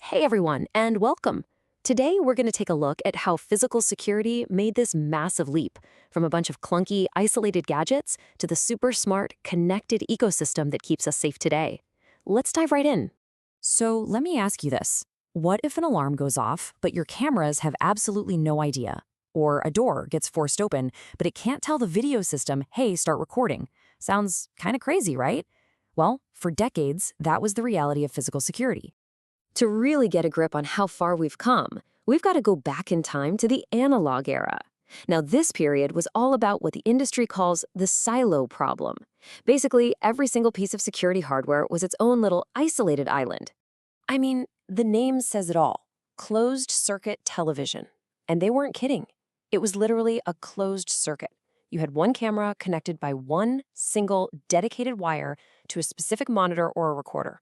Hey everyone, and welcome. Today we're going to take a look at how physical security made this massive leap from a bunch of clunky, isolated gadgets to the super smart, connected ecosystem that keeps us safe today. Let's dive right in. So let me ask you this. What if an alarm goes off, but your cameras have absolutely no idea? Or a door gets forced open, but it can't tell the video system, hey, start recording. Sounds kind of crazy, right? Well, for decades, that was the reality of physical security. To really get a grip on how far we've come, we've got to go back in time to the analog era. Now, this period was all about what the industry calls the silo problem. Basically, every single piece of security hardware was its own little isolated island. I mean, the name says it all. Closed-circuit television. And they weren't kidding. It was literally a closed circuit. You had one camera connected by one single dedicated wire to a specific monitor or a recorder.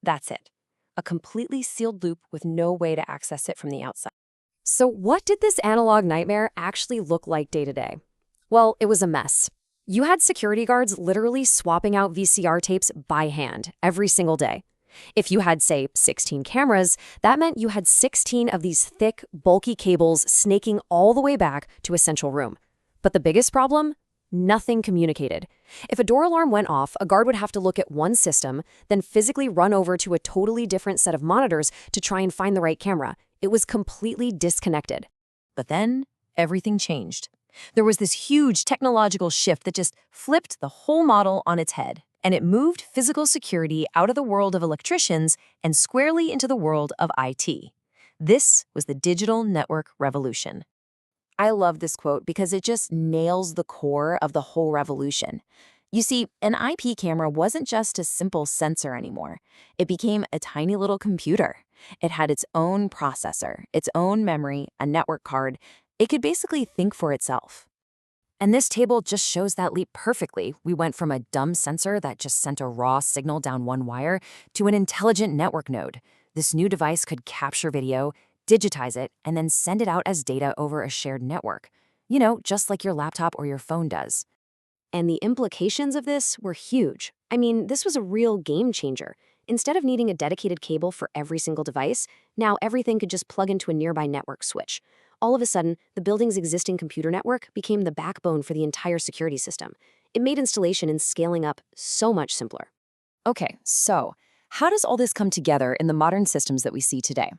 That's it. A completely sealed loop with no way to access it from the outside. So what did this analog nightmare actually look like day to day? Well, it was a mess. You had security guards literally swapping out VCR tapes by hand every single day. If you had, say, 16 cameras, that meant you had 16 of these thick, bulky cables snaking all the way back to a central room. But the biggest problem? Nothing communicated. If a door alarm went off, a guard would have to look at one system, then physically run over to a totally different set of monitors to try and find the right camera. It was completely disconnected. But then, everything changed. There was this huge technological shift that just flipped the whole model on its head, and it moved physical security out of the world of electricians and squarely into the world of IT. This was the digital network revolution. I love this quote because it just nails the core of the whole revolution. You see, an IP camera wasn't just a simple sensor anymore. It became a tiny little computer. It had its own processor, its own memory, a network card. It could basically think for itself. And this table just shows that leap perfectly. We went from a dumb sensor that just sent a raw signal down one wire to an intelligent network node. This new device could capture video, digitize it, and then send it out as data over a shared network. You know, just like your laptop or your phone does. And the implications of this were huge. I mean, this was a real game changer. Instead of needing a dedicated cable for every single device, now everything could just plug into a nearby network switch. All of a sudden, the building's existing computer network became the backbone for the entire security system. It made installation and scaling up so much simpler. Okay, so how does all this come together in the modern systems that we see today?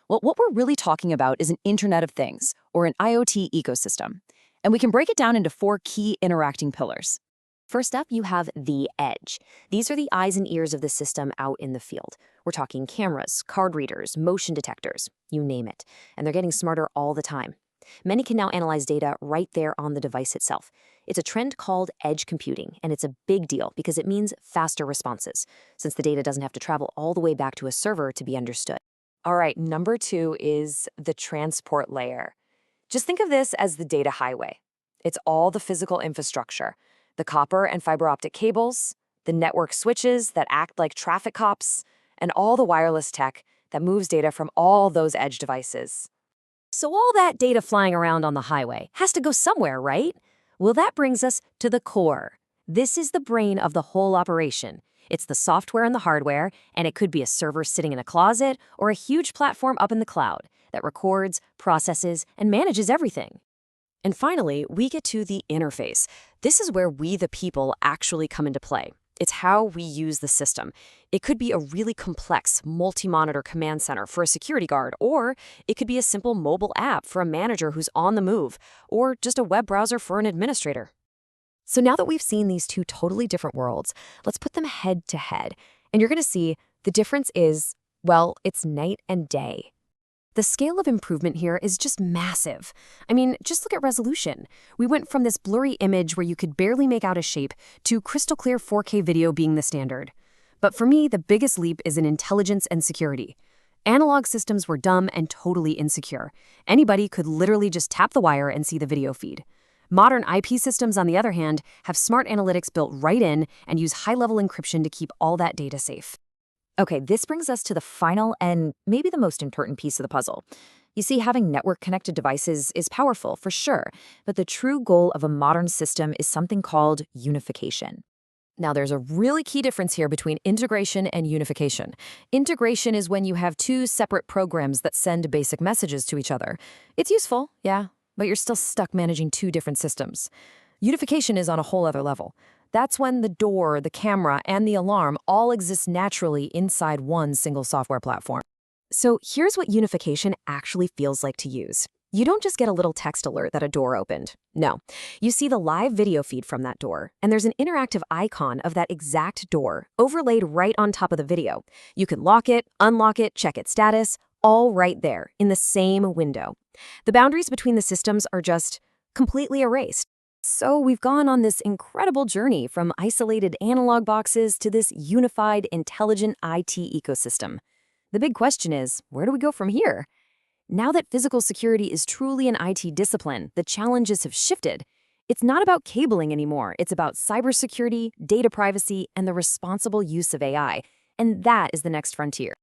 Well, what we're really talking about is an Internet of Things, or an IoT ecosystem. And we can break it down into four key interacting pillars. First up, you have the edge. These are the eyes and ears of the system out in the field. We're talking cameras, card readers, motion detectors, you name it. And they're getting smarter all the time. Many can now analyze data right there on the device itself. It's a trend called edge computing, and it's a big deal because it means faster responses, since the data doesn't have to travel all the way back to a server to be understood. All right, number two is the transport layer. Just think of this as the data highway. It's all the physical infrastructure, the copper and fiber optic cables, the network switches that act like traffic cops, and all the wireless tech that moves data from all those edge devices. So all that data flying around on the highway has to go somewhere, right? Well, that brings us to the core. This is the brain of the whole operation. It's the software and the hardware, and it could be a server sitting in a closet or a huge platform up in the cloud that records, processes, and manages everything. And finally, we get to the interface. This is where we, the people, actually come into play. It's how we use the system. It could be a really complex multi-monitor command center for a security guard, or it could be a simple mobile app for a manager who's on the move, or just a web browser for an administrator. So now that we've seen these two totally different worlds, let's put them head to head. And you're going to see the difference is, well, it's night and day. The scale of improvement here is just massive. I mean, just look at resolution. We went from this blurry image where you could barely make out a shape to crystal clear 4K video being the standard. But for me, the biggest leap is in intelligence and security. Analog systems were dumb and totally insecure. Anybody could literally just tap the wire and see the video feed. Modern IP systems, on the other hand, have smart analytics built right in and use high-level encryption to keep all that data safe. Okay, this brings us to the final and maybe the most important piece of the puzzle. You see, having network-connected devices is powerful, for sure, but the true goal of a modern system is something called unification. Now, there's a really key difference here between integration and unification. Integration is when you have two separate programs that send basic messages to each other. It's useful, yeah, but you're still stuck managing two different systems. Unification is on a whole other level. That's when the door, the camera, and the alarm all exist naturally inside one single software platform. So here's what unification actually feels like to use. You don't just get a little text alert that a door opened. No, you see the live video feed from that door, and there's an interactive icon of that exact door overlaid right on top of the video. You can lock it, unlock it, check its status, all right there in the same window. The boundaries between the systems are just completely erased. So we've gone on this incredible journey from isolated analog boxes to this unified, intelligent IT ecosystem. The big question is, where do we go from here? Now that physical security is truly an IT discipline, the challenges have shifted. It's not about cabling anymore. It's about cybersecurity, data privacy, and the responsible use of AI. And that is the next frontier.